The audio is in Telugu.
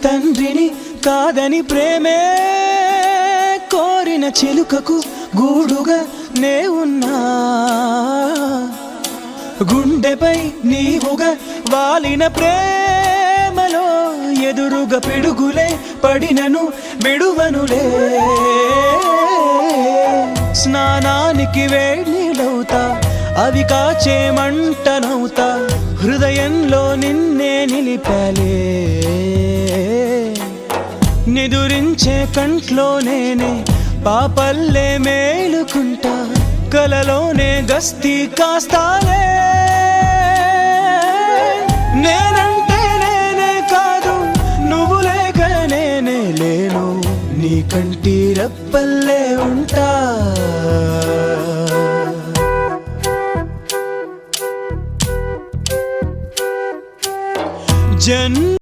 తండ్రిని కాదని ప్రేమే కోరిన చిలుకకు గూడుగా నే ఉన్నా గుండెపై నీవుగా వాలిన ప్రేమలో ఎదురుగా పిడుగులే పడినను విడువనులే స్నానానికి వేడినీడవుతా అవి కాచే మంటనవుతా హృదయంలో నిన్నే నిలిపాలే నిదురించే కంట్లో నేనే పాపల్లే మేలుకుంటా కలలోనే గస్తీ కాస్తాలే నేనంటే నేనే కాదు నువ్వు లేక నేనే లేను నీ కంటి రెప్పల్లే ఉంటా జన్మ